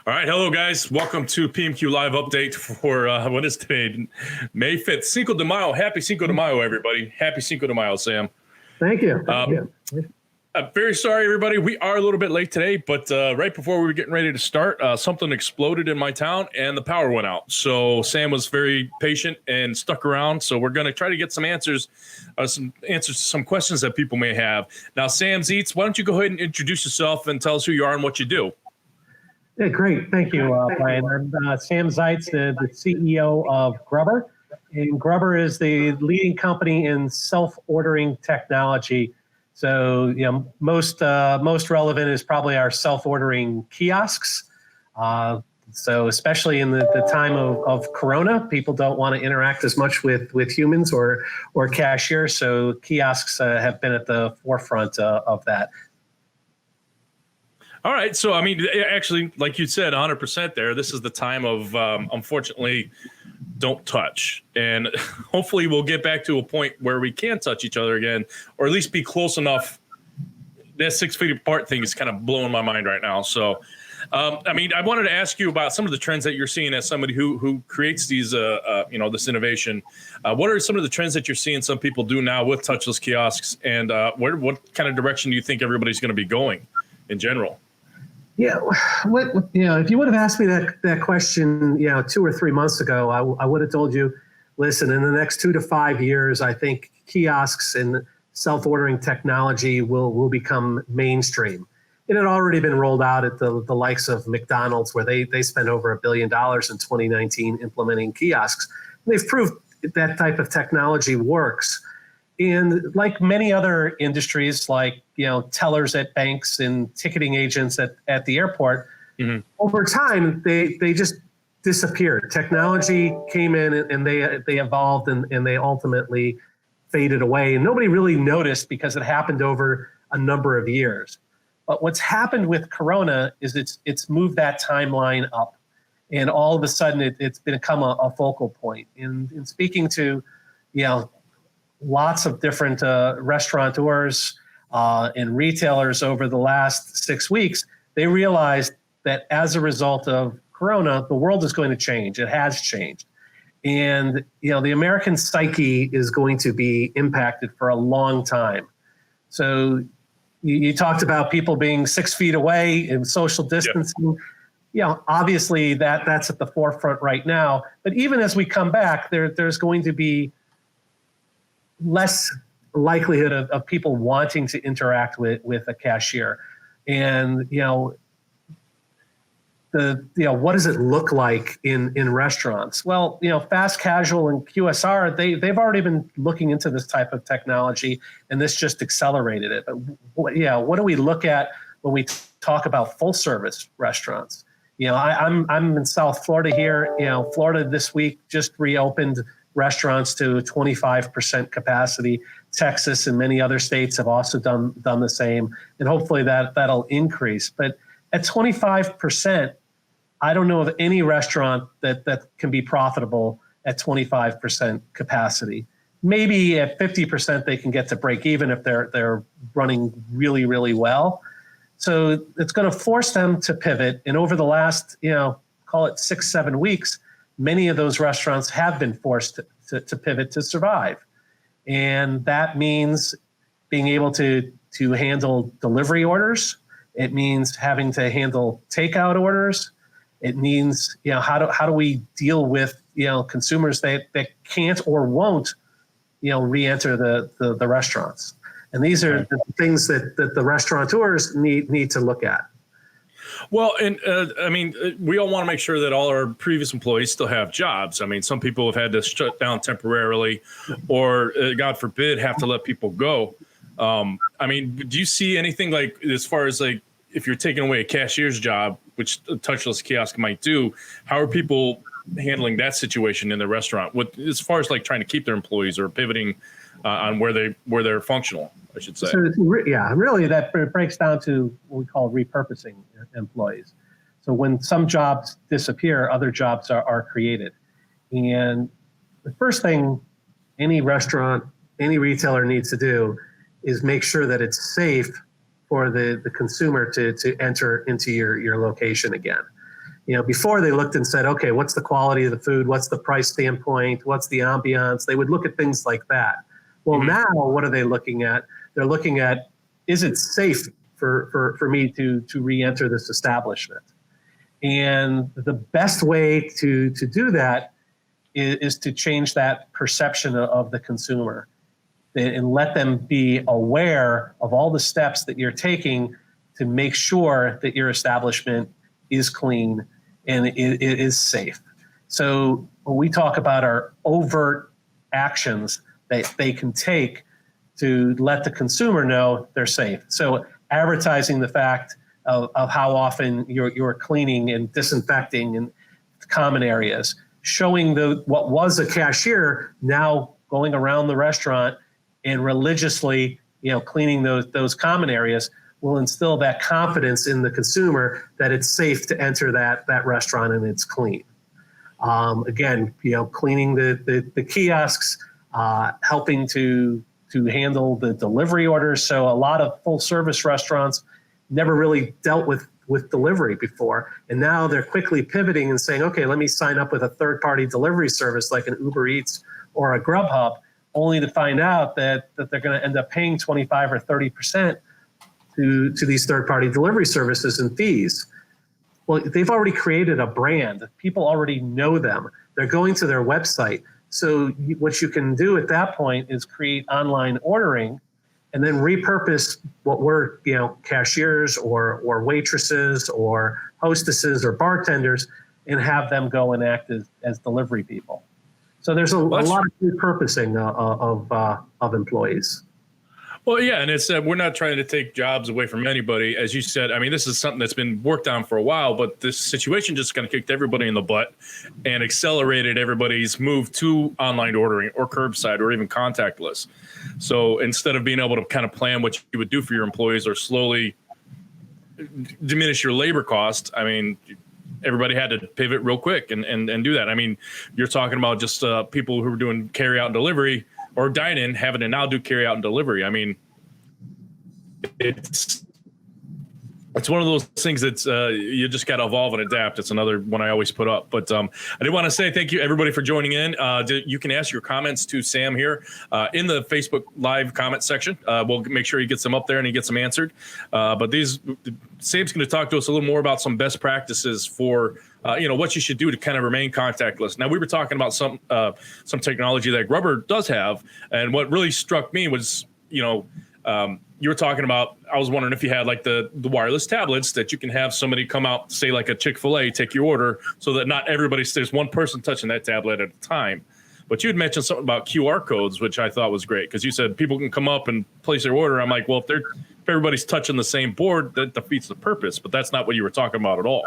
All right, hello guys. Welcome to PMQ Live Update for what is today, May 5th, Cinco de Mayo. Happy Cinco de Mayo, everybody. Happy Cinco de Mayo, Sam. Thank you. Thank you. I'm very sorry, everybody. We are a little bit late today, but right before we were getting ready to start, something exploded in my town and the power went out. So Sam was very patient and stuck around. So we're going to try to get some answers to some questions that people may have. Now, Sam Zietz, why don't you go ahead and introduce yourself and tell us who you are and what you do? Yeah, great. Thank you, Brian. I'm Sam Zietz, the CEO of GRUBBRR. And GRUBBRR is the leading company in self-ordering technology. So, most relevant is probably our self-ordering kiosks. So especially in the time of Corona, people don't want to interact as much with humans or cashiers. So kiosks have been at the forefront of that. All right. So, I mean, actually, like you said, 100% there. This is the time of, unfortunately, don't touch. And hopefully we'll get back to a point where we can touch each other again, or at least be close enough. That 6 feet apart thing is kind of blowing my mind right now. So, I mean, I wanted to ask you about some of the trends that you're seeing as somebody who creates these, this innovation. What are some of the trends that you're seeing some people do now with touchless kiosks, and what kind of direction do you think everybody's going to be going in general? Yeah, if you would have asked me that question, 2 or 3 months ago, I would have told you, listen, in the next 2 to 5 years, I think kiosks and self-ordering technology will become mainstream. It had already been rolled out at the likes of McDonald's, where they spent over $1 billion in 2019 implementing kiosks. They've proved that type of technology works. And like many other industries, like tellers at banks and ticketing agents at the airport, over time they just disappeared. Technology came in and they evolved and they ultimately faded away. And nobody really noticed because it happened over a number of years. But what's happened with Corona is it's moved that timeline up, and all of a sudden it's become a focal point. In speaking to lots of different restaurateurs and retailers over the last 6 weeks, they realized that as a result of Corona, the world is going to change. It has changed. And, the American psyche is going to be impacted for a long time. So you talked about people being 6 feet away and social distancing. Yep. Obviously that's at the forefront right now. But even as we come back, there's going to be less likelihood of people wanting to interact with a cashier. And, what does it look like in restaurants? Well, fast casual and QSR, they've already been looking into this type of technology, and this just accelerated it. But what do we look at when we talk about full service restaurants? I'm in South Florida here. Florida this week just reopened restaurants to 25% capacity. Texas and many other states have also done the same, and hopefully that'll increase. But at 25%, I don't know of any restaurant that can be profitable at 25% capacity. Maybe at 50% they can get to break even if they're running really, really well. So it's going to force them to pivot. And over the last, call it 6-7 weeks, many of those restaurants have been forced to pivot to survive. And that means being able to handle delivery orders. It means having to handle takeout orders. It means, how do we deal with, consumers that can't or won't, re-enter the restaurants. And these are the things that the restaurateurs need to look at. Well, and I mean, we all want to make sure that all our previous employees still have jobs. I mean, some people have had to shut down temporarily, or God forbid, have to let people go. I mean, do you see anything like, as far as like, if you're taking away a cashier's job, which a touchless kiosk might do, how are people handling that situation in the restaurant? As far as like trying to keep their employees or pivoting on where they're functional, I should say. So really that breaks down to what we call repurposing employees. So when some jobs disappear, other jobs are created. And the first thing any restaurant, any retailer needs to do is make sure that it's safe for the consumer to enter into your location again. Before they looked and said, okay, what's the quality of the food? What's the price standpoint? What's the ambiance? They would look at things like that. Well, now what are they looking at? They're looking at, is it safe for me to re-enter this establishment? And the best way to do that is to change that perception of the consumer and let them be aware of all the steps that you're taking to make sure that your establishment is clean and it is safe. So when we talk about our overt actions that they can take to let the consumer know they're safe. So advertising the fact of how often you're cleaning and disinfecting in common areas, showing what was a cashier now going around the restaurant and religiously, cleaning those common areas will instill that confidence in the consumer that it's safe to enter that restaurant and it's clean. Again, cleaning the kiosks, helping to handle the delivery orders. So a lot of full service restaurants never really dealt with delivery before. And now they're quickly pivoting and saying, okay, let me sign up with a third party delivery service like an Uber Eats or a Grubhub, only to find out that they're going to end up paying 25 or 30% to these third-party delivery services and fees. Well, they've already created a brand. People already know them. They're going to their website. So what you can do at that point is create online ordering and then repurpose what were, cashiers or waitresses or hostesses or bartenders and have them go and act as delivery people. So there's a lot of repurposing of employees. Well, yeah, and it's we're not trying to take jobs away from anybody. As you said, I mean, this is something that's been worked on for a while, but this situation just kind of kicked everybody in the butt and accelerated everybody's move to online ordering or curbside or even contactless. So instead of being able to kind of plan what you would do for your employees or slowly diminish your labor cost, I mean, everybody had to pivot real quick and do that. I mean, you're talking about just people who are doing carry out and delivery or dine-in having to now do carry out and delivery. I mean, it's one of those things that's you just got to evolve and adapt. It's another one I always put up. But I did want to say thank you, everybody, for joining in. You can ask your comments to Sam here in the Facebook Live comment section. We'll make sure he gets them up there and he gets them answered. But Sam's going to talk to us a little more about some best practices for what you should do to kind of remain contactless. Now, we were talking about some technology that GRUBBRR does have, and what really struck me was you were talking about, I was wondering if you had like the wireless tablets that you can have somebody come out, say like a Chick-fil-A, take your order so that not there's one person touching that tablet at a time. But you had mentioned something about QR codes, which I thought was great because you said people can come up and place their order. I'm like, well, if everybody's touching the same board, that defeats the purpose. But that's not what you were talking about at all.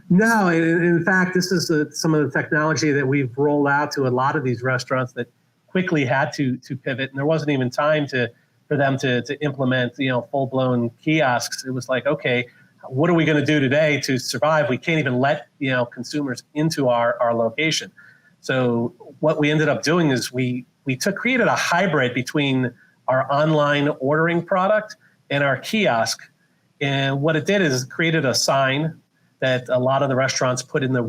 No, in fact, this is some of the technology that we've rolled out to a lot of these restaurants that quickly had to pivot. And there wasn't even time for them to implement, full-blown kiosks. It was like, okay, what are we going to do today to survive? We can't even let, consumers into our location. So what we ended up doing is we created a hybrid between our online ordering product and our kiosk. And what it did is it created a sign that a lot of the restaurants put in their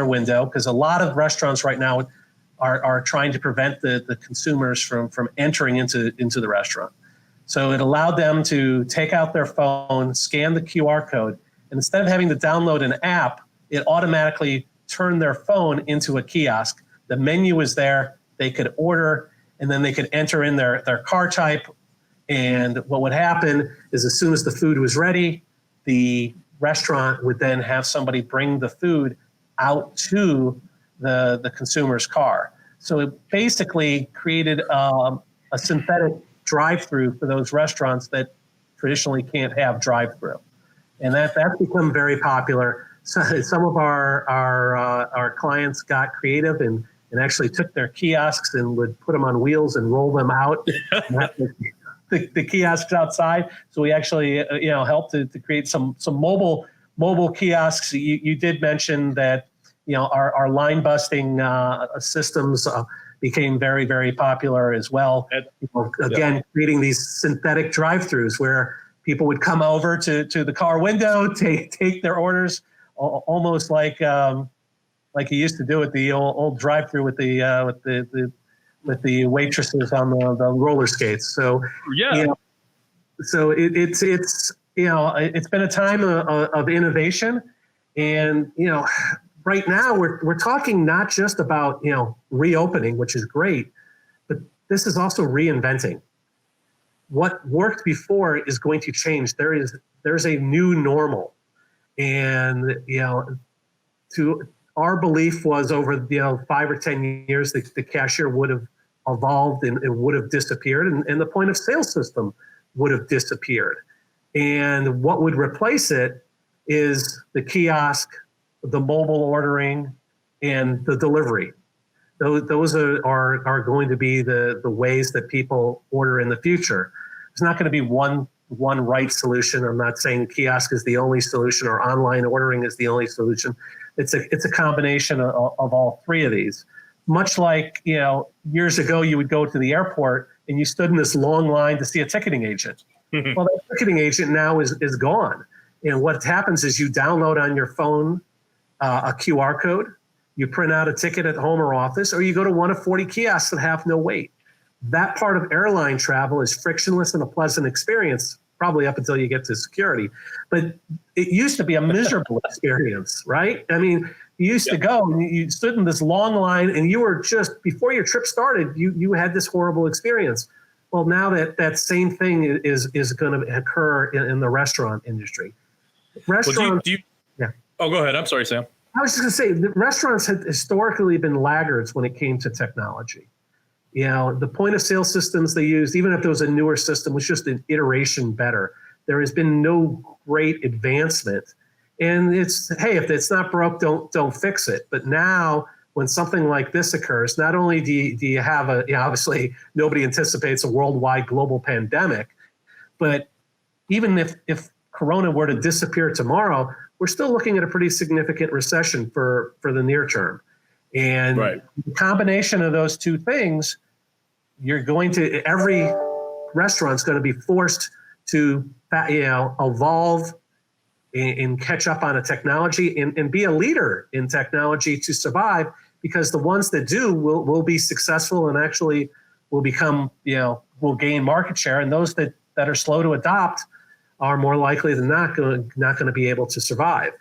window, because a lot of restaurants right now are trying to prevent the consumers from entering into the restaurant. So it allowed them to take out their phone, scan the QR code, and instead of having to download an app, it automatically turned their phone into a kiosk. The menu was there, they could order, and then they could enter in their car type. And what would happen is as soon as the food was ready, the restaurant would then have somebody bring the food out to the consumer's car. So it basically created a synthetic drive-through for those restaurants that traditionally can't have drive-through. And that's become very popular. So some of our clients got creative and actually took their kiosks and would put them on wheels and roll them out. the kiosks outside. So we actually helped to create some mobile kiosks. You did mention that our line busting systems became very, very popular as well. Creating these synthetic drive-throughs where people would come over to the car window, take their orders almost like you used to do with the old drive-through with the waitresses on the roller skates. So yeah. You know, so it's been a time of innovation, and right now we're talking not just about reopening, which is great, but this is also reinventing. What worked before is going to change. There's a new normal, and our belief was over 5 or 10 years the cashier would have evolved and it would have disappeared, and the point of sale system would have disappeared. And what would replace it is the kiosk, the mobile ordering, and the delivery. Those are going to be the ways that people order in the future. It's not going to be one right solution. I'm not saying kiosk is the only solution or online ordering is the only solution. It's a combination of all three of these. Much like years ago, you would go to the airport and you stood in this long line to see a ticketing agent. Well, that ticketing agent now is gone. And what happens is you download on your phone a QR code, you print out a ticket at home or office, or you go to one of 40 kiosks that have no wait. That part of airline travel is frictionless and a pleasant experience, probably up until you get to security. But it used to be a miserable experience, right? I mean, you used to go and you stood in this long line and you were just, before your trip started, you had this horrible experience. Well, now that same thing is going to occur in the restaurant industry. Restaurants. Oh, go ahead. I'm sorry, Sam. I was just going to say, the restaurants had historically been laggards when it came to technology. The point of sale systems they used, even if there was a newer system, was just an iteration better. There has been no great advancement. And it's, hey, if it's not broke, don't fix it. But now, when something like this occurs, not only do you have obviously nobody anticipates a worldwide global pandemic, but even if Corona were to disappear tomorrow, we're still looking at a pretty significant recession for the near term. And the combination of those two things, every restaurant's going to be forced to evolve and catch up on a technology and be a leader in technology to survive, because the ones that do will be successful and actually will become, will gain market share. And those that are slow to adopt are more likely than not going to be able to survive.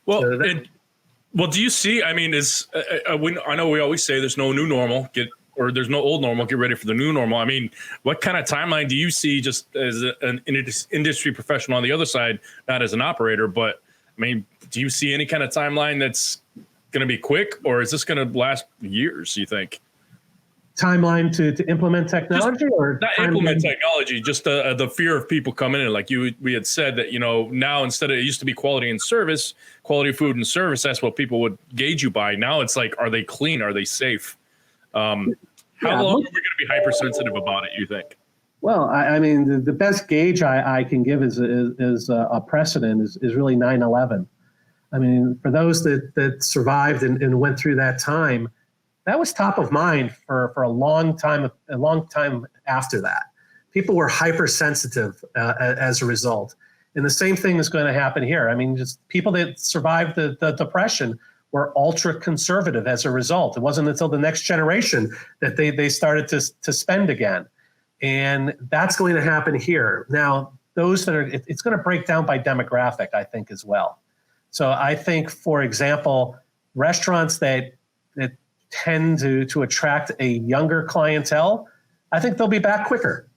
Well, do you see, I mean, I know we always say there's no new normal, there's no old normal, get ready for the new normal. I mean, what kind of timeline do you see, just as an industry professional on the other side, not as an operator, but I mean, do you see any kind of timeline that's going to be quick, or is this going to last years, you think? Timeline to implement technology, or not implement technology, just the fear of people coming in. Like we had said that, now instead of, it used to be quality and service, quality food and service, that's what people would gauge you by. Now it's like, are they clean? Are they safe? How long are we going to be hypersensitive about it, you think? Well, I mean, the best gauge I can give is a precedent is really 9/11. I mean, for those that survived and went through that time, that was top of mind for a long time after that. People were hypersensitive as a result. And the same thing is going to happen here. I mean, just people that survived the Depression were ultra conservative as a result. It wasn't until the next generation that they started to spend again. And that's going to happen here. Now, those that are, it's going to break down by demographic, I think, as well. So I think, for example, restaurants that tend to attract a younger clientele, I think they'll be back quicker.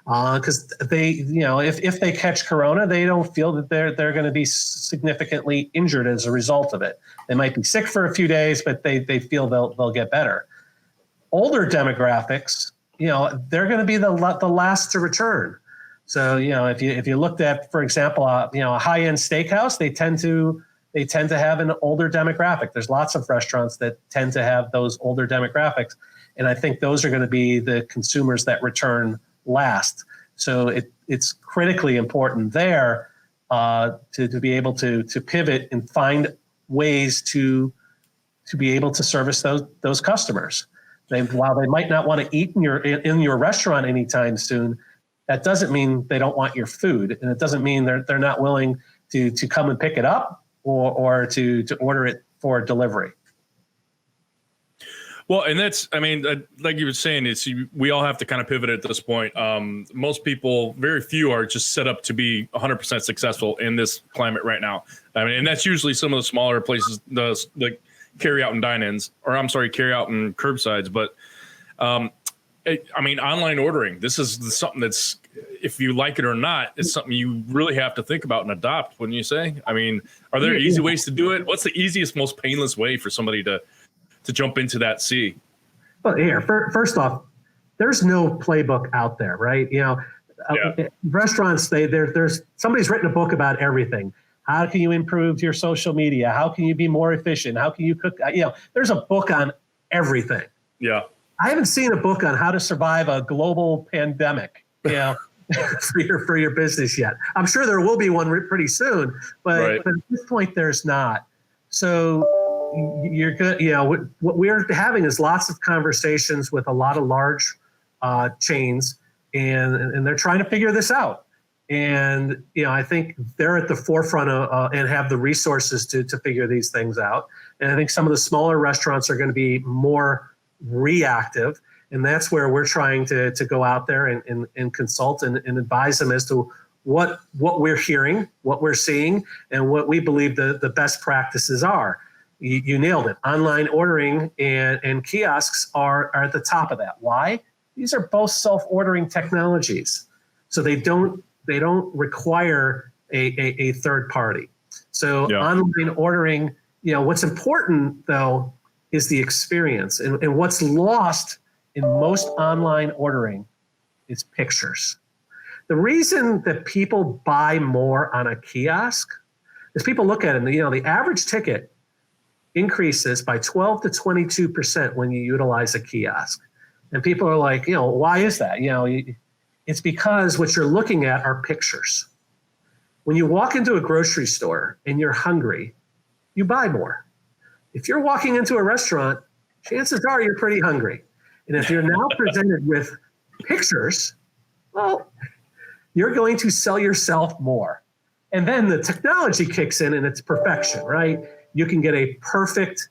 Because they, if they catch Corona, they don't feel that they're going to be significantly injured as a result of it. They might be sick for a few days, but they feel they'll get better. Older demographics, they're going to be the last to return. So if you looked at, for example, a high-end steakhouse, they tend to have an older demographic. There's lots of restaurants that tend to have those older demographics, and I think those are going to be the consumers that return last. So it's critically important there to be able to pivot and find ways to be able to service those customers. While they might not want to eat in your restaurant anytime soon, that doesn't mean they don't want your food, and it doesn't mean they're not willing to come and pick it up or to order it for delivery. Well, and that's, I mean, like you were saying, we all have to kind of pivot at this point. Most people, very few are just set up to be 100% successful in this climate right now. I mean, and that's usually some of the smaller places, the carry out and dine-ins, or I'm sorry, carry out and curbsides. But I mean, online ordering, this is something that's, if you like it or not, it's something you really have to think about and adopt, wouldn't you say? I mean, are there easy ways to do it? What's the easiest, most painless way for somebody to jump into that sea? Well, here, first off, there's no playbook out there, right? You know, restaurants, there's somebody's written a book about everything. How can you improve your social media? How can you be more efficient? How can you cook? You know, there's a book on everything. Yeah. I haven't seen a book on how to survive a global pandemic, you know, for your business yet. I'm sure there will be one pretty soon, but at this point, there's not. So you're good. You know, what we're having is lots of conversations with a lot of large chains, and they're trying to figure this out. And you know, I think they're at the forefront of, and have the resources to figure these things out. And I think some of the smaller restaurants are going to be more reactive, and that's where we're trying to go out there and consult and advise them as to what we're hearing, what we're seeing, and what we believe the best practices are. You nailed it. Online ordering and kiosks are at the top of that. Why? These are both self-ordering technologies, so they don't require a third party. So online ordering, you know, what's important though is the experience, and what's lost in most online ordering is pictures. The reason that people buy more on a kiosk is people look at it, you know, the average ticket increases by 12 to 22% when you utilize a kiosk. And people are like, you know, why is that? You know, it's because what you're looking at are pictures. When you walk into a grocery store and you're hungry, you buy more. If you're walking into a restaurant, chances are you're pretty hungry. And if you're now presented with pictures, well, you're going to sell yourself more. And then the technology kicks in and it's perfection, right? You can get a perfect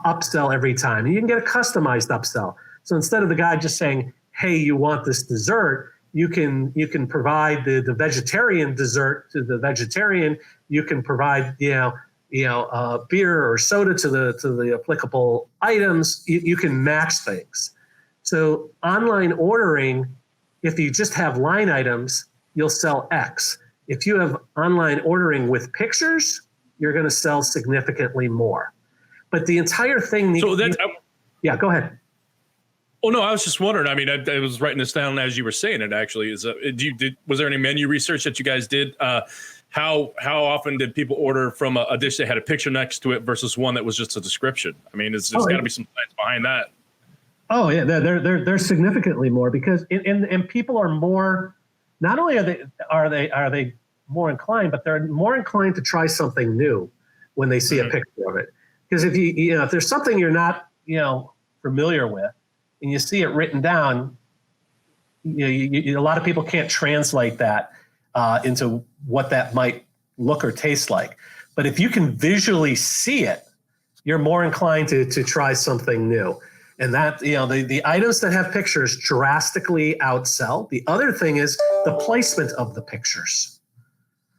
upsell every time. And you can get a customized upsell. So instead of the guy just saying, hey, you want this dessert, you can provide the vegetarian dessert to the vegetarian. You can provide, beer or soda to the applicable items. You can match things. So online ordering, if you just have line items, you'll sell X. If you have online ordering with pictures, you're going to sell significantly more. But the entire thing needs. So that's. Yeah, go ahead. Oh no, I was just wondering. I mean, I was writing this down as you were saying it. Actually, was there any menu research that you guys did? How often did people order from a dish that had a picture next to it versus one that was just a description? I mean, there's got to be some science behind that. Oh yeah, they're significantly more because and people are more. Not only are they more inclined, but they're more inclined to try something new when they see a picture of it. Because if if there's something you're not familiar with, and you see it written down, a lot of people can't translate that into what that might look or taste like. But if you can visually see it, you're more inclined to try something new. And that, the items that have pictures drastically outsell. The other thing is the placement of the pictures.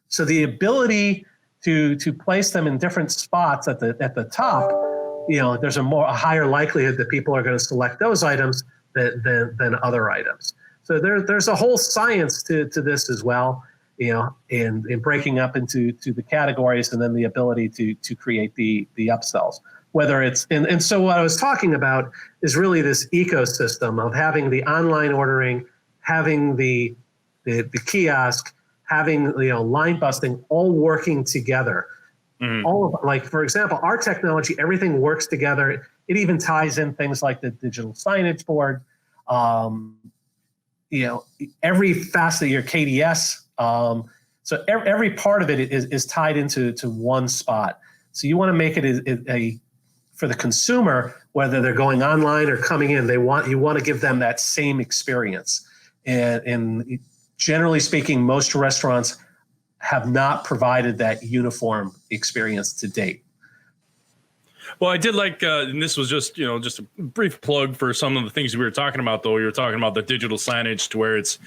So the ability to place them in different spots at the top, there's a higher likelihood that people are going to select those items than other items. So there's a whole science to this as well, in breaking up into the categories and then the ability to create the upsells. Whether it's and so what I was talking about is really this ecosystem of having the online ordering, having the kiosk, having line busting, all working together. All of, like, for example, our technology, everything works together. It even ties in things like the digital signage board, every facet of your KDS. So every part of it is tied into one spot. So you want to make it for the consumer, whether they're going online or coming in, you want to give them that same experience. And generally speaking, most restaurants have not provided that uniform experience to date. Well, I did like, and this was just a brief plug for some of the things we were talking about. Though we were talking about the digital signage to where it's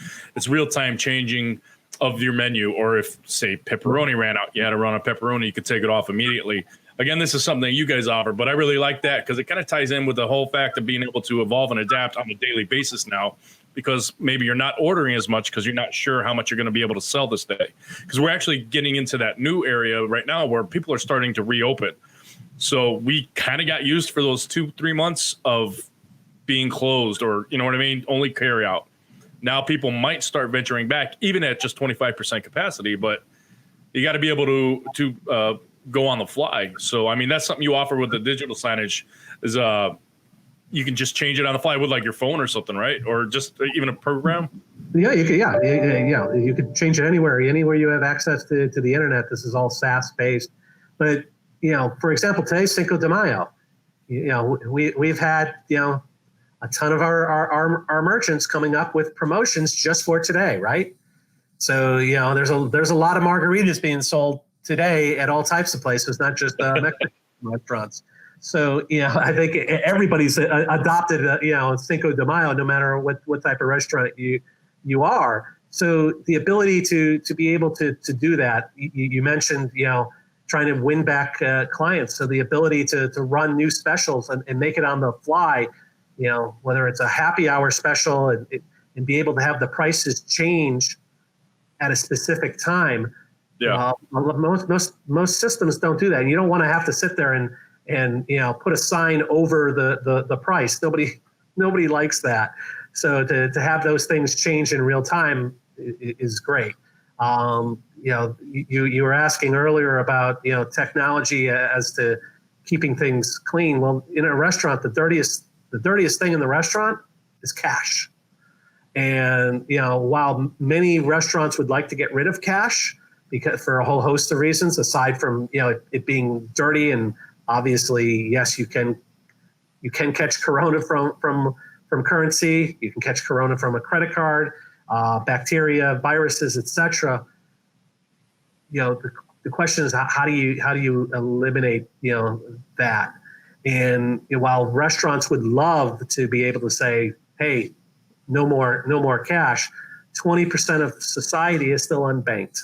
real time changing of your menu, or if say pepperoni ran out, you had to run a pepperoni, you could take it off immediately. Again, this is something that you guys offer, but I really like that because it kind of ties in with the whole fact of being able to evolve and adapt on a daily basis now, because maybe you're not ordering as much because you're not sure how much you're going to be able to sell this day. Because we're actually getting into that new area right now where people are starting to reopen. So we kind of got used for those 2-3 months of being closed, or you know what I mean, only carry out. Now people might start venturing back, even at just 25% capacity, but you got to be able to go on the fly. So I mean, that's something you offer with the digital signage is you can just change it on the fly with like your phone or something, right? Or just even a program. Yeah, you could. Yeah, you could change it anywhere you have access to the internet. This is all SaaS based, but for example, today's Cinco de Mayo. We've had a ton of our merchants coming up with promotions just for today, right? So there's a lot of margaritas being sold today at all types of places, not just Mexican restaurants. So I think everybody's adopted Cinco de Mayo, no matter what type of restaurant you are. So the ability to be able to do that, you mentioned trying to win back clients. So the ability to run new specials and make it on the fly, whether it's a happy hour special and be able to have the prices change at a specific time. Yeah. Most systems don't do that. And you don't want to have to sit there and put a sign over the price. Nobody likes that. So to have those things change in real time is great. You were asking earlier about technology as to keeping things clean. Well, in a restaurant, the dirtiest thing in the restaurant is cash. And while many restaurants would like to get rid of cash because for a whole host of reasons, aside from it being dirty, and obviously yes, you can catch corona from currency, you can catch corona from a credit card. Bacteria, viruses, etc. The question is how do you eliminate that? And while restaurants would love to be able to say, hey, no more cash, 20% of society is still unbanked,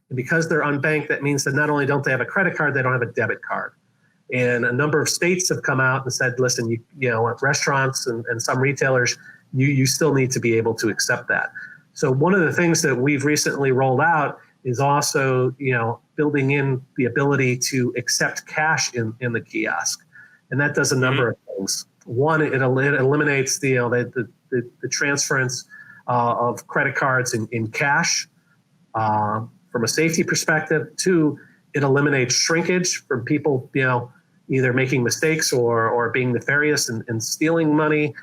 and because they're unbanked, that means that not only don't they have a credit card, they don't have a debit card. And a number of states have come out and said, listen, restaurants and some retailers, you still need to be able to accept that. So one of the things that we've recently rolled out is also, building in the ability to accept cash in the kiosk. And that does a number of things. One, it eliminates the transference of credit cards in cash from a safety perspective. Two, it eliminates shrinkage from people, either making mistakes or being nefarious and stealing money.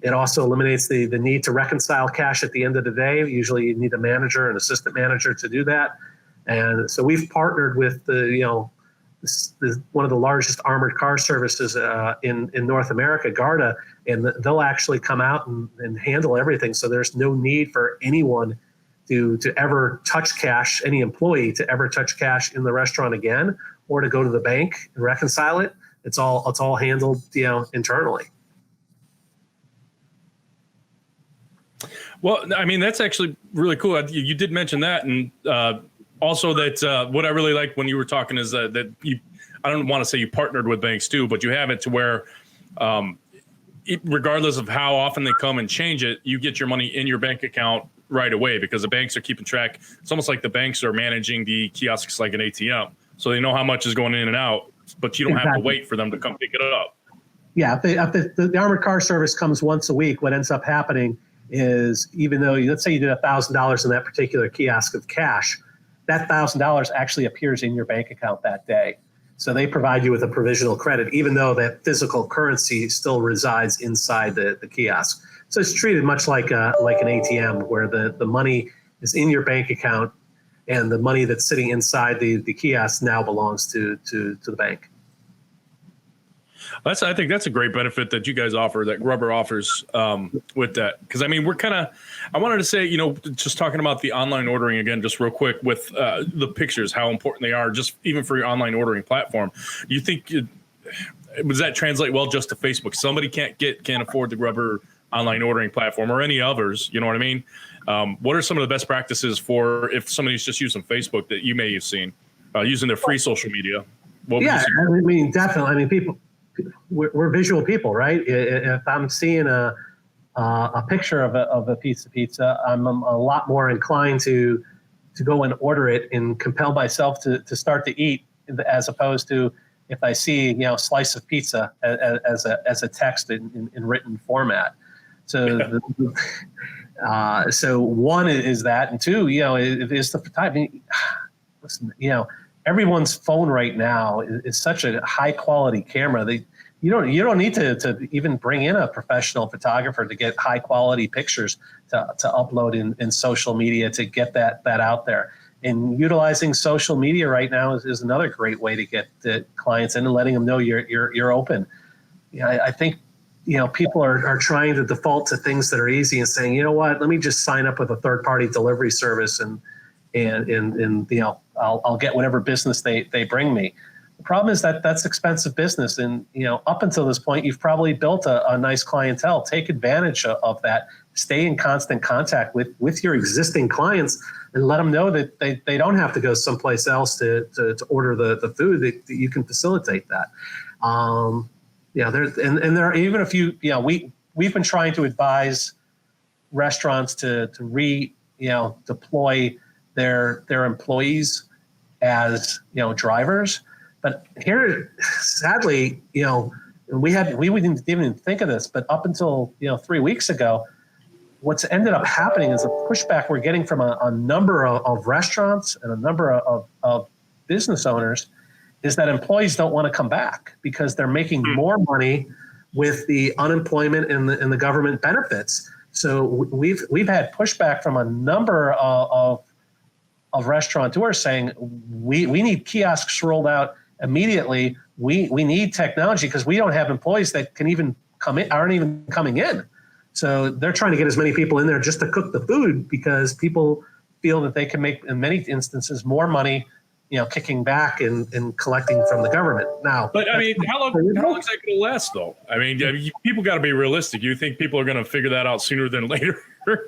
It also eliminates the need to reconcile cash at the end of the day. Usually you need a manager, an assistant manager to do that. And so we've partnered with one of the largest armored car services in North America, Garda, and they'll actually come out and handle everything. So there's no need for anyone to ever touch cash, any employee to ever touch cash in the restaurant again, or to go to the bank and reconcile it. It's all handled internally. Well, I mean, that's actually really cool. You did mention that. And also that what I really like when you were talking is that you, I don't want to say you partnered with banks too, but you have it to where regardless of how often they come and change it, you get your money in your bank account right away because the banks are keeping track. It's almost like the banks are managing the kiosks like an ATM. So they know how much is going in and out, but you don't have to wait for them to come pick it up. Yeah, if the armored car service comes once a week, what ends up happening is, even though let's say you did $1,000 in that particular kiosk of cash, that $1,000 actually appears in your bank account that day. So they provide you with a provisional credit, even though that physical currency still resides inside the kiosk. So it's treated much like an ATM, where the money is in your bank account, and the money that's sitting inside the kiosk now belongs to the bank. I think that's a great benefit that you guys offer, that GRUBBRR offers with that. Because I mean, I wanted to say, just talking about the online ordering again, just real quick with the pictures, how important they are, just even for your online ordering platform. Do you think does that translate well just to Facebook? Somebody can't afford the GRUBBRR online ordering platform or any others. You know what I mean? What are some of the best practices for if somebody's just using Facebook that you may have seen using their free social media? Yeah, I mean, definitely. I mean, we're visual people, right? If I'm seeing a picture of a piece of pizza, I'm a lot more inclined to go and order it and compel myself to start to eat, as opposed to if I see slice of pizza as a text in written format. So so one is that, and two, it is the time. I mean, listen, everyone's phone right now is such a high quality camera. You don't need to even bring in a professional photographer to get high quality pictures to upload in social media to get that out there. And utilizing social media right now is another great way to get the clients in and letting them know you're open. I think people are trying to default to things that are easy and saying, you know what, let me just sign up with a third party delivery service and I'll get whatever business they bring me. The problem is that that's expensive business. And, up until this point, you've probably built a nice clientele. Take advantage of that. Stay in constant contact with your existing clients and let them know that they don't have to go someplace else to order the food, that you can facilitate that. There are even a few, we've been trying to advise restaurants to deploy their employees as drivers, but here, sadly, we didn't even think of this, but up until 3 weeks ago, what's ended up happening is a pushback we're getting from a number of restaurants and a number of business owners is that employees don't want to come back because they're making more money with the unemployment and the government benefits. So we've had pushback from a number of restaurateurs saying we need kiosks rolled out immediately. We need technology because we don't have employees that can even aren't even coming in. So they're trying to get as many people in there just to cook the food because people feel that they can make, in many instances, more money, kicking back and collecting from the government. Now, but I mean, how long is that going to last, though? I mean, people got to be realistic. You think people are going to figure that out sooner than later?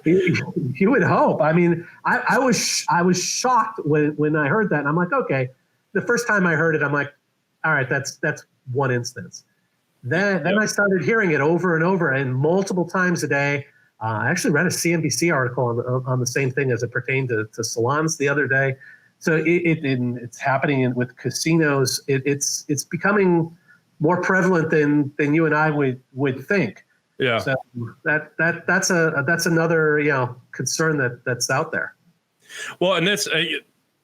You would hope. I mean, I was shocked when I heard that, and I'm like, okay. The first time I heard it, I'm like, all right, that's one instance. Then I started hearing it over and over and multiple times a day. I actually read a CNBC article on the same thing as it pertained to salons the other day. So it's happening with casinos. It's becoming more prevalent than you and I would think. Yeah. So that's another concern that's out there. Well, and that's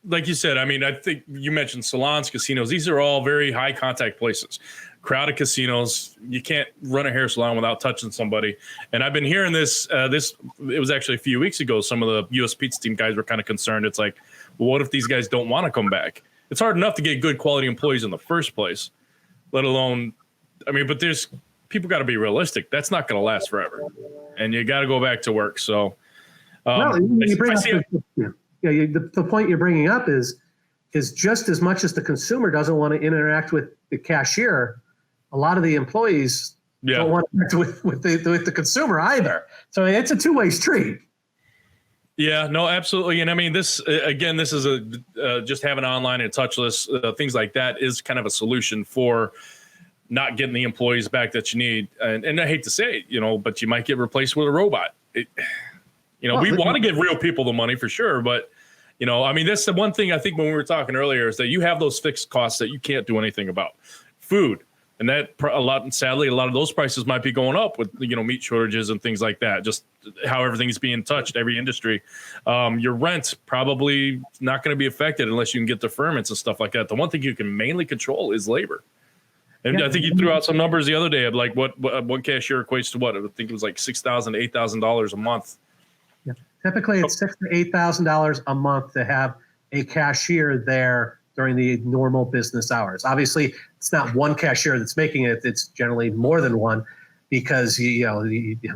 like you said. I mean, I think you mentioned salons, casinos. These are all very high contact places. Crowded casinos. You can't run a hair salon without touching somebody. And I've been hearing this. It was actually a few weeks ago. Some of the U.S. Pizza team guys were kind of concerned. It's like, well, what if these guys don't want to come back? It's hard enough to get good quality employees in the first place, let alone. I mean, but there's people got to be realistic. That's not going to last forever, and you got to go back to work. So, the point you're bringing up is just as much as the consumer doesn't want to interact with the cashier, a lot of the employees don't want to interact with the consumer either. So it's a two-way street. Yeah, no, absolutely. And I mean, this is just having online and touchless, things like that is kind of a solution for not getting the employees back that you need. And I hate to say it, but you might get replaced with a robot. We want to give real people the money for sure. But, I mean, that's the one thing I think when we were talking earlier is that you have those fixed costs that you can't do anything about. Food. And that sadly, a lot of those prices might be going up with, meat shortages and things like that, just how everything's being touched, every industry. Your rent probably not going to be affected unless you can get deferments and stuff like that. The one thing you can mainly control is labor. And I think you threw out some numbers the other day of like what one cashier equates to what? I think it was like $6,000, $8,000 a month. Yeah. Typically, it's $6,000 to $8,000 a month to have a cashier there during the normal business hours. Obviously, it's not one cashier that's making it. It's generally more than one because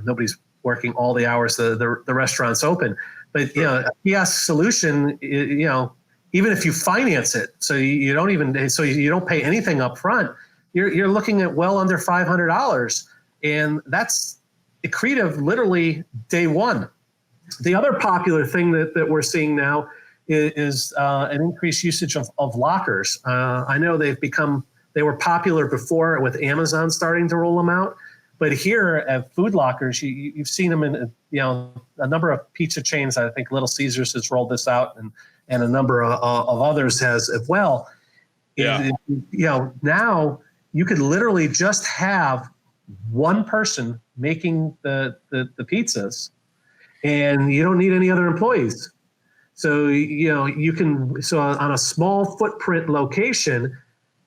nobody's working all the hours the restaurant's open. But a kiosk solution, even if you finance it, so you don't pay anything up front, you're looking at well under $500, and that's accretive literally day one. The other popular thing that we're seeing now is an increased usage of lockers. I know they were popular before with Amazon starting to roll them out, but here at food lockers, you've seen them in a number of pizza chains. I think Little Caesars has rolled this out, and a number of others has as well. Yeah. Now you could literally just have one person making the pizzas, and you don't need any other employees. So you can on a small footprint location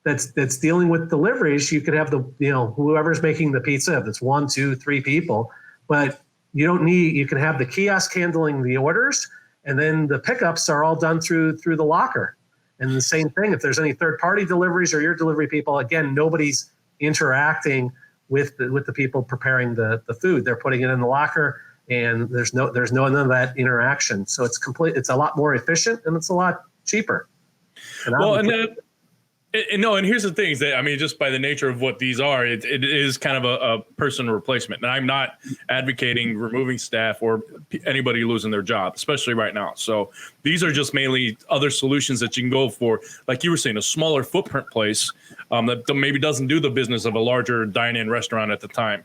that's dealing with deliveries, you could have whoever's making the pizza, if it's 1, 2, 3 people, but you can have the kiosk handling the orders, and then the pickups are all done through the locker. And the same thing, if there's any third-party deliveries or your delivery people, again, nobody's interacting with the people preparing the food. They're putting it in the locker, and there's none of that interaction. So it's a lot more efficient, and it's a lot cheaper. And here's the thing is that, just by the nature of what these are, it is kind of a person replacement. And I'm not advocating removing staff or anybody losing their job, especially right now. So these are just mainly other solutions that you can go for, like you were saying, a smaller footprint place that maybe doesn't do the business of a larger dine-in restaurant at the time.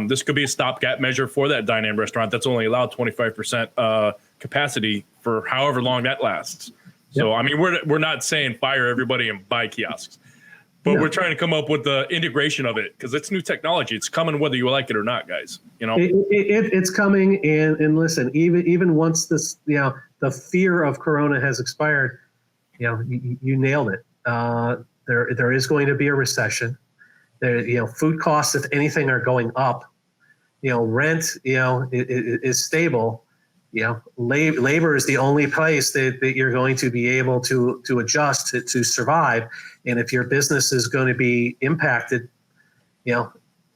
This could be a stopgap measure for that dine-in restaurant that's only allowed 25% capacity for however long that lasts. So, we're not saying fire everybody and buy kiosks, but we're trying to come up with the integration of it because it's new technology. It's coming whether you like it or not, guys. It's coming. And listen, even once this, the fear of Corona has expired, you nailed it. There is going to be a recession. Food costs, if anything, are going up. Rent, is stable. Labor is the only place that you're going to be able to adjust to survive. And if your business is going to be impacted,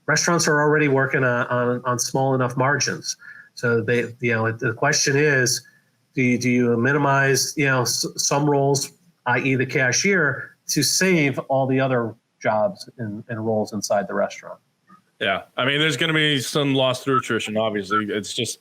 restaurants are already working on small enough margins. So the question is, do you minimize, some roles, i.e. the cashier, to save all the other jobs and roles inside the restaurant? Yeah. There's going to be some loss through attrition. Obviously, it's just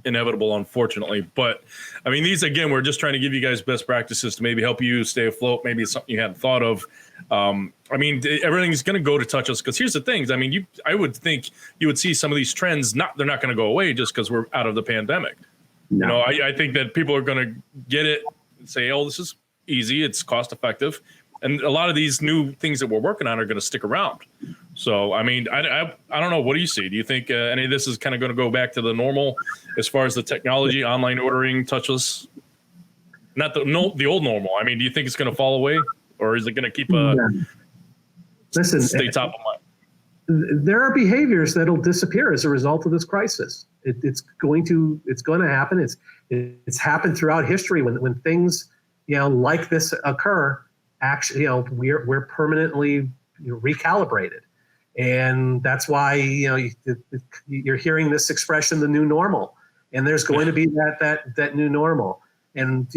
inevitable, unfortunately. But these, again, we're just trying to give you guys best practices to maybe help you stay afloat. Maybe it's something you hadn't thought of. Everything's going to go to touchless because here's the things. I would think you would see some of these trends. They're not going to go away just because we're out of the pandemic. No. I think that people are going to get it and say, oh, this is easy. It's cost effective. And a lot of these new things that we're working on are going to stick around. So, I don't know. What do you see? Do you think any of this is kind of going to go back to the normal as far as the technology, online ordering, touchless? Not the old normal. Do you think it's going to fall away, or is it going to keep stay top of mind? There are behaviors that'll disappear as a result of this crisis. It's going to happen. It's happened throughout history when things like this occur. Actually, we're permanently recalibrated, and that's why you're hearing this expression, the new normal, and there's going to be that new normal. And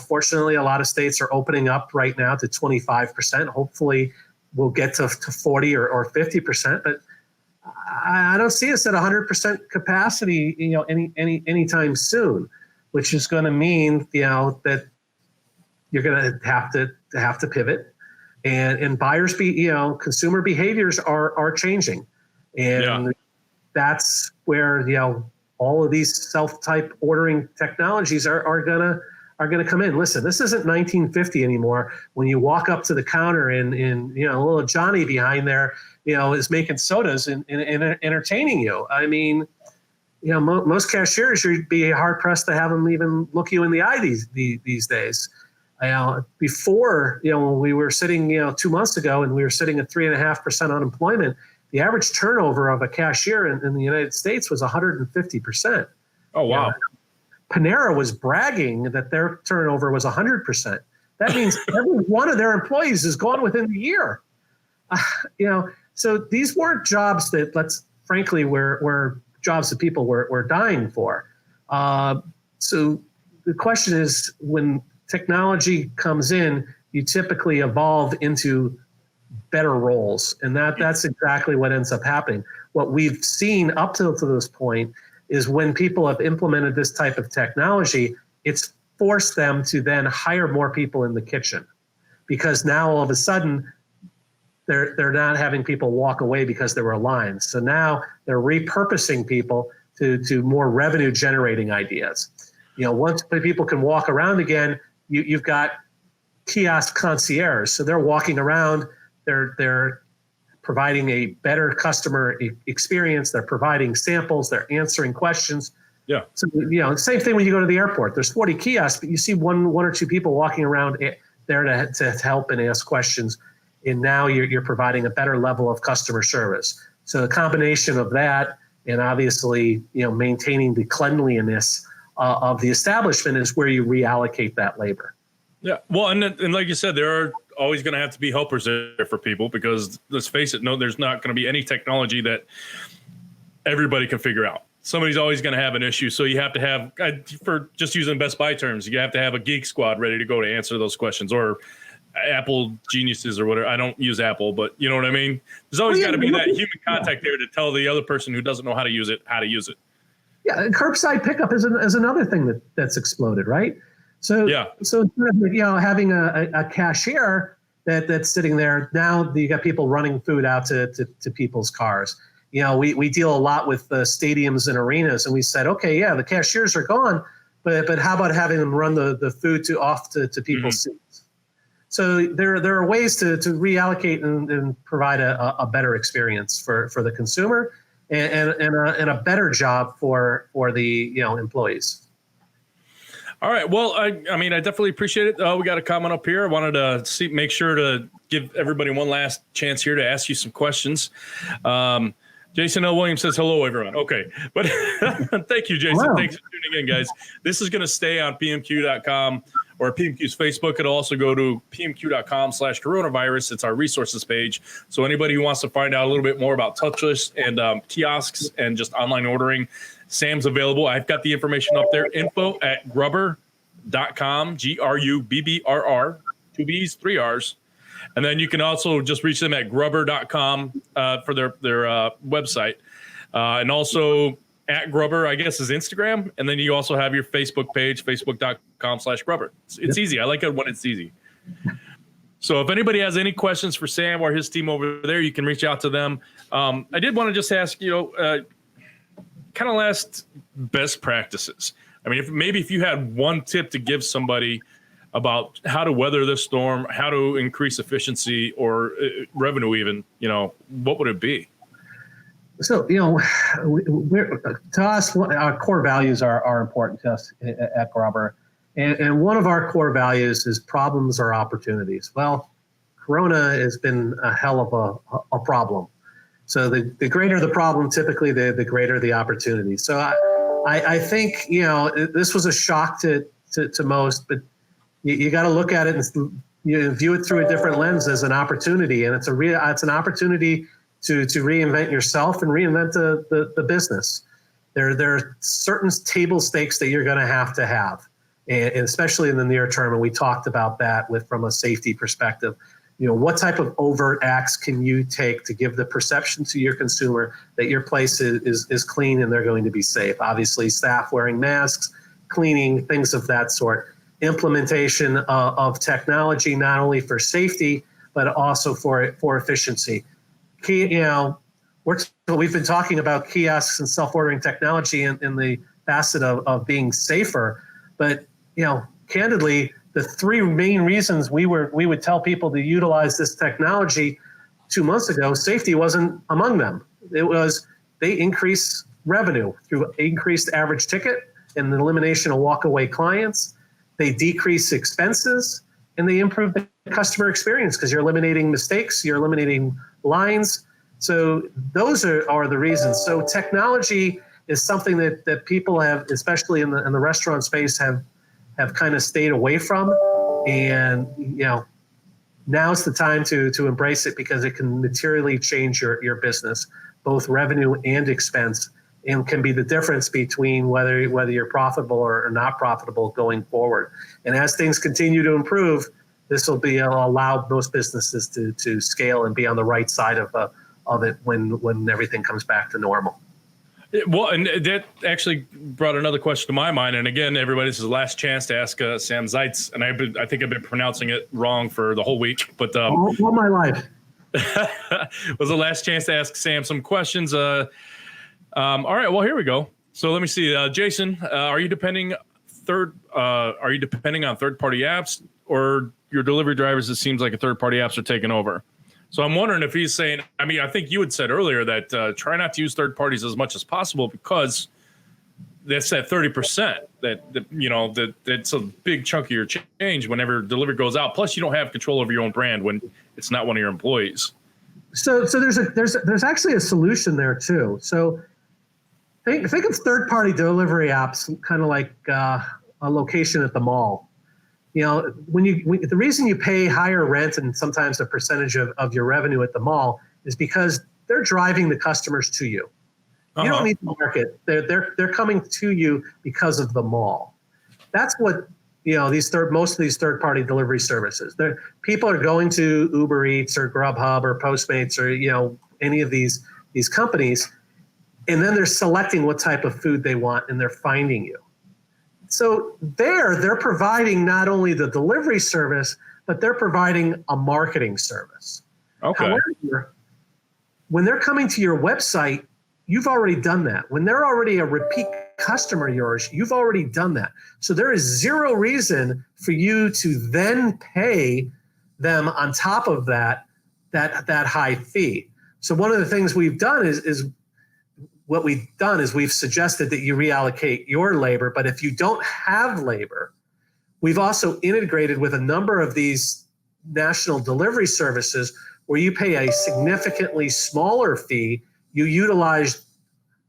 fortunately, a lot of states are opening up right now to 25%. Hopefully, we'll get to 40 or 50%, but I don't see us at 100% capacity, anytime soon, which is going to mean that you're going to have to pivot, and buyers consumer behaviors are changing, and that's where all of these self-type ordering technologies are gonna come in. Listen, this isn't 1950 anymore. When you walk up to the counter and little Johnny behind there is making sodas and entertaining you. Most cashiers, you'd be hard pressed to have them even look you in the eye these days. Before, when we were sitting, 2 months ago, and we were sitting at 3.5% unemployment, the average turnover of a cashier in the United States was 150%. Oh, wow. Panera was bragging that their turnover was 100%. That means every one of their employees is gone within the year. So these weren't jobs that, frankly, were jobs that people were dying for. So the question is, when technology comes in, you typically evolve into better roles. And that's exactly what ends up happening. What we've seen up to this point is when people have implemented this type of technology, it's forced them to then hire more people in the kitchen, because now all of a sudden they're not having people walk away because there were lines. So now they're repurposing people to more revenue generating ideas. Once people can walk around again, you've got kiosk concierge. So they're walking around, they're providing a better customer experience. They're providing samples. They're answering questions. Yeah. So, same thing when you go to the airport. There's 40 kiosks, but you see one or two people walking around there to help and ask questions. And now you're providing a better level of customer service. So the combination of that and obviously, maintaining the cleanliness of the establishment is where you reallocate that labor. Yeah. Well, and like you said, there are always going to have to be helpers there for people, because let's face it, there's not going to be any technology that everybody can figure out. Somebody's always going to have an issue. So you have to have, for just using Best Buy terms, you have to have a geek squad ready to go to answer those questions, or Apple geniuses or whatever. I don't use Apple, but you know what I mean? There's always got to be that human contact there to tell the other person who doesn't know how to use it. Yeah, and curbside pickup is another thing that's exploded, right? So yeah. So instead of, having a cashier that's sitting there, now you got people running food out to people's cars. We deal a lot with stadiums and arenas, and we said, okay, yeah, the cashiers are gone, but how about having them run the food off to people's seats? So there are ways to reallocate and provide a better experience for the consumer and a better job for the employees. All right. Well, I definitely appreciate it. We got a comment up here. I wanted to make sure to give everybody one last chance here to ask you some questions. Jason L. Williams says, hello, everyone. Okay. But thank you, Jason. Wow. Thanks for tuning in, guys. This is going to stay on PMQ.com or PMQ's Facebook. It'll also go to PMQ.com/coronavirus. It's our resources page. So anybody who wants to find out a little bit more about Touchless and kiosks and just online ordering, Sam's available. I've got the information up there. info@grubbrr.com, GRUBBRR, 2 B's, 3 R's. And then you can also just reach them at GRUBBRR.com for their website. And also at GRUBBRR, I guess, is Instagram. And then you also have your Facebook page, facebook.com/GRUBBRR. It's easy. I like it when it's easy. So if anybody has any questions for Sam or his team over there, you can reach out to them. I did want to just ask, kind of last best practices. I mean, if you had one tip to give somebody about how to weather this storm, how to increase efficiency or revenue even, what would it be? So, to us, our core values are important to us at GRUBBRR. And one of our core values is problems are opportunities. Well, Corona has been a hell of a problem. So the greater the problem, typically the greater the opportunity. So I think, this was a shock to most, but you got to look at it and view it through a different lens as an opportunity. And it's an opportunity to reinvent yourself and reinvent the business. There are certain table stakes that you're going to have, and especially in the near term. And we talked about that from a safety perspective. What type of overt acts can you take to give the perception to your consumer that your place is clean and they're going to be safe? Obviously, staff wearing masks, cleaning, things of that sort. Implementation of technology, not only for safety, but also for efficiency. We've been talking about kiosks and self-ordering technology in the facet of being safer, but candidly, the 3 main reasons we would tell people to utilize this technology 2 months ago, safety wasn't among them. It was they increase revenue through increased average ticket and the elimination of walkaway clients. They decrease expenses and they improve the customer experience because you're eliminating mistakes, you're eliminating lines. So those are the reasons. So technology is something that people have, especially in the restaurant space, have kind of stayed away from. And, now's the time to embrace it, because it can materially change your business, both revenue and expense, and can be the difference between whether you're profitable or not profitable going forward. And as things continue to improve, this will allow most businesses to scale and be on the right side of it when everything comes back to normal. Well, and that actually brought another question to my mind. And again, everybody, this is the last chance to ask Sam Zietz. And I think I've been pronouncing it wrong for the whole week. But all my life. was the last chance to ask Sam some questions. All right, well, here we go. So let me see. Jason, are you depending on third-party apps, or your delivery drivers? It seems like third-party apps are taking over. So I'm wondering if he's saying, I think you had said earlier that try not to use third parties as much as possible, because that's that 30% that's a big chunk of your change whenever delivery goes out. Plus, you don't have control over your own brand when it's not one of your employees. So there's actually a solution there too. So think of third-party delivery apps kind of like a location at the mall. The reason you pay higher rent and sometimes a percentage of your revenue at the mall is because they're driving the customers to you. You don't need to market. They're coming to you because of the mall. That's what most of these third-party delivery services. People are going to Uber Eats or Grubhub or Postmates or any of these companies, and then they're selecting what type of food they want, and they're finding you. So they're providing not only the delivery service, but they're providing a marketing service. Okay. However, when they're coming to your website, you've already done that. When they're already a repeat customer of yours, you've already done that. So there is zero reason for you to then pay them on top of that high fee. So one of the things we've done is we've suggested that you reallocate your labor. But if you don't have labor, we've also integrated with a number of these national delivery services where you pay a significantly smaller fee. You utilize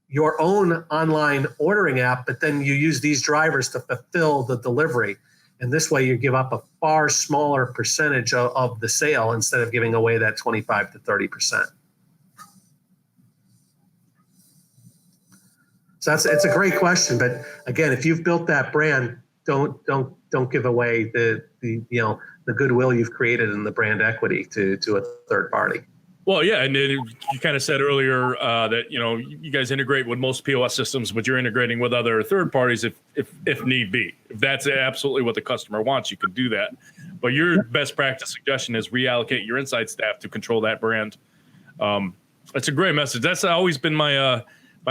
your own online ordering app, but then you use these drivers to fulfill the delivery. And this way you give up a far smaller percentage of the sale instead of giving away that 25 to 30%. So it's a great question, but again, if you've built that brand, don't give away the goodwill you've created and the brand equity to a third party. Well, yeah, and then you kind of said earlier that you guys integrate with most POS systems, but you're integrating with other third parties if need be. If that's absolutely what the customer wants, you can do that. But your best practice suggestion is reallocate your inside staff to control that brand. That's a great message. That's always been my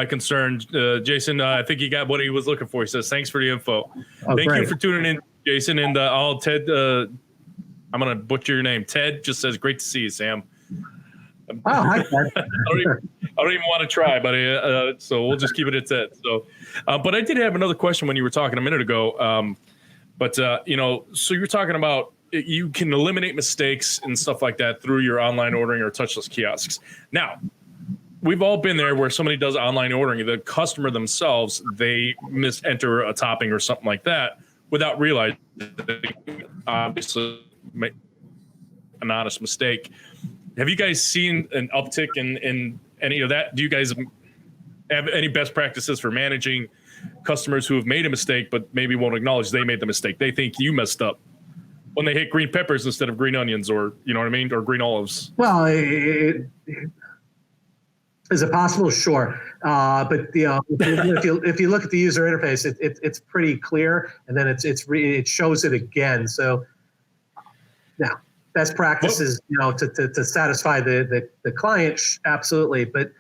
concern. Jason, I think he got what he was looking for. He says, thanks for the info. Thank you for tuning in, Jason. And Ted, I'm going to butcher your name. Ted just says, great to see you, Sam. Hi, Ted. I don't even want to try, but so we'll just keep it at Ted. So, but I did have another question when you were talking a minute ago. So you're talking about you can eliminate mistakes and stuff like that through your online ordering or touchless kiosks. Now, we've all been there where somebody does online ordering, the customer themselves, they misenter a topping or something like that without realizing obviously make an honest mistake. Have you guys seen an uptick in any of that? Do you guys have any best practices for managing customers who have made a mistake but maybe won't acknowledge they made the mistake? They think you messed up when they hit green peppers instead of green onions, or you know what I mean, or green olives. Well, is it possible? Sure. But if you look at the user interface, it's pretty clear, and then it shows it again. So now best practices, to satisfy the client, absolutely. But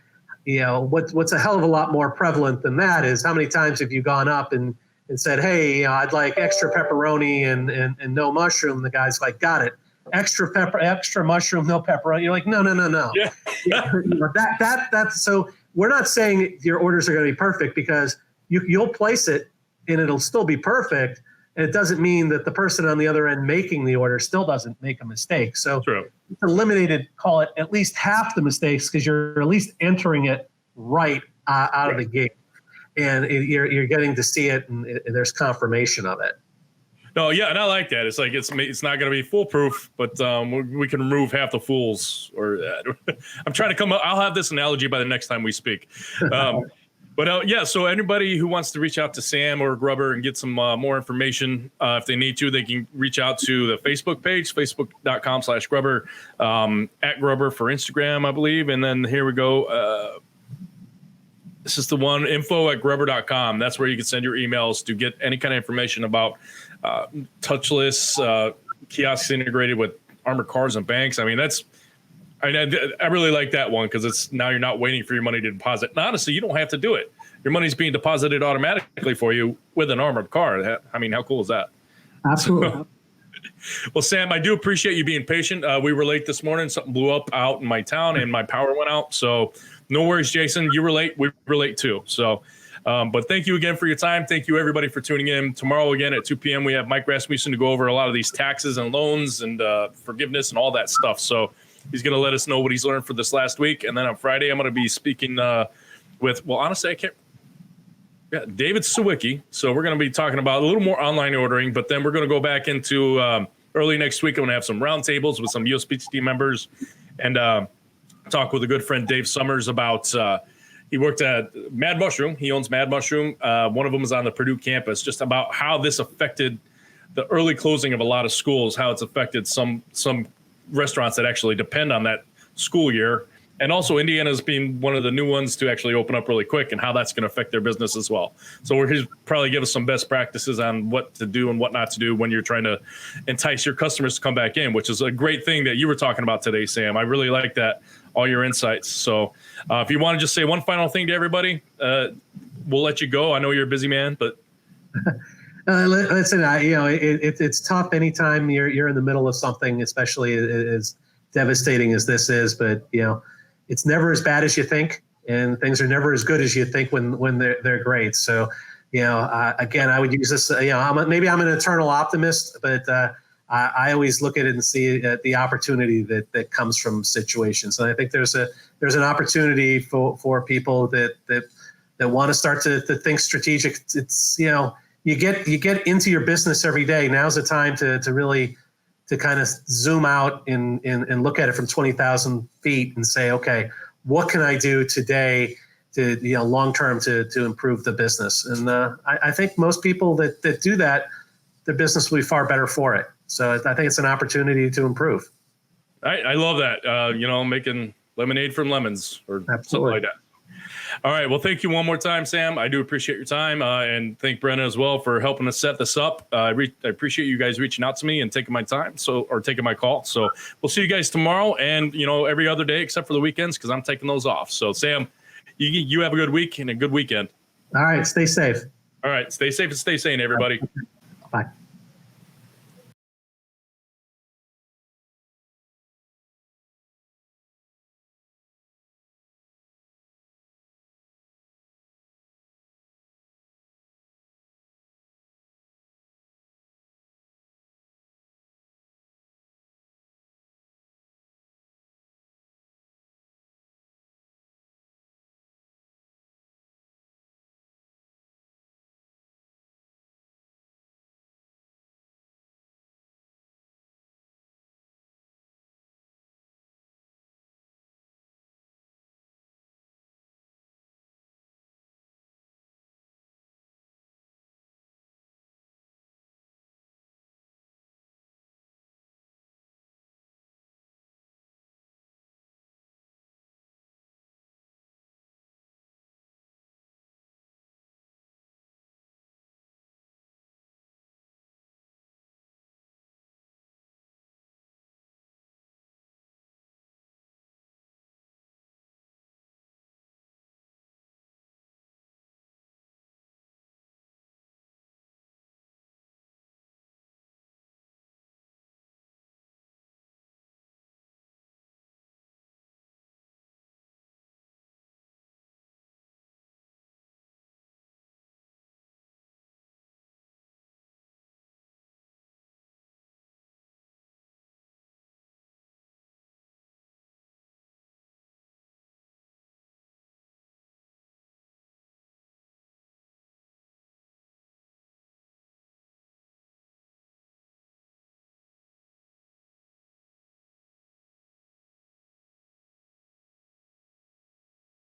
what's a hell of a lot more prevalent than that is how many times have you gone up and said, hey, I'd like extra pepperoni and no mushroom. The guy's like, got it. Extra pepper, extra mushroom, no pepperoni. You're like, no. Yeah. That's so we're not saying your orders are going to be perfect, because you'll place it and it'll still be perfect. And it doesn't mean that the person on the other end making the order still doesn't make a mistake. So True. It's eliminated, call it at least half the mistakes, because you're at least entering it right out of the gate. And you're getting to see it, and there's confirmation of it. No, yeah, and I like that. It's like it's not going to be foolproof, but we can remove half the fools. Or I'm trying to come up. I'll have this analogy by the next time we speak. But yeah, so anybody who wants to reach out to Sam or GRUBBRR and get some more information, if they need to, they can reach out to the Facebook page, facebook.com/GRUBBRR, at GRUBBRR for Instagram, I believe. And then here we go. This is the one, info@grubbrr.com. That's where you can send your emails to get any kind of information about touchless kiosks integrated with armored cars and banks. I mean, I really like that one because it's now you're not waiting for your money to deposit. And honestly, you don't have to do it. Your money's being deposited automatically for you with an armored car. I mean, how cool is that? Absolutely. Well, Sam, I do appreciate you being patient. We were late this morning. Something blew up out in my town and my power went out. So no worries, Jason. You were late. We were late too. So, but thank you again for your time. Thank you, everybody, for tuning in. Tomorrow, again, at 2 p.m., we have Mike Rasmussen to go over a lot of these taxes and loans and forgiveness and all that stuff. So he's going to let us know what he's learned for this last week. And then on Friday, I'm going to be speaking with, well, honestly, I can't. Yeah, David Sawicki. So we're going to be talking about a little more online ordering, but then we're going to go back into early next week. I'm going to have some roundtables with some USPTT members and talk with a good friend, Dave Summers, about he worked at Mad Mushroom. He owns Mad Mushroom. One of them is on the Purdue campus, just about how this affected the early closing of a lot of schools, how it's affected some restaurants that actually depend on that school year. And also Indiana's being one of the new ones to actually open up really quick and how that's going to affect their business as well. So we're going to probably give us some best practices on what to do and what not to do when you're trying to entice your customers to come back in, which is a great thing that you were talking about today, Sam. I really like that, all your insights. So if you want to just say one final thing to everybody, we'll let you go. I know you're a busy man, but listen, it's tough anytime you're in the middle of something, especially as devastating as this is. But it's never as bad as you think, and things are never as good as you think when they're great. So, again, I would use this. Maybe I'm an eternal optimist, but I always look at it and see the opportunity that comes from situations. And I think there's an opportunity for people that want to start to think strategic. It's you get into your business every day. Now's the time to really to kind of zoom out and look at it from 20,000 feet and say, okay, what can I do today to long term to improve the business? And I think most people that do that, their business will be far better for it. So I think it's an opportunity to improve. I love that. Making lemonade from lemons or Absolutely. Something like that. All right. Well, thank you one more time, Sam. I do appreciate your time, and thank Brenna as well for helping us set this up. I appreciate you guys reaching out to me and taking my time, or taking my call. So we'll see you guys tomorrow, and every other day except for the weekends because I'm taking those off. So Sam, you have a good week and a good weekend. All right. Stay safe. All right. Stay safe and stay sane, everybody. Bye.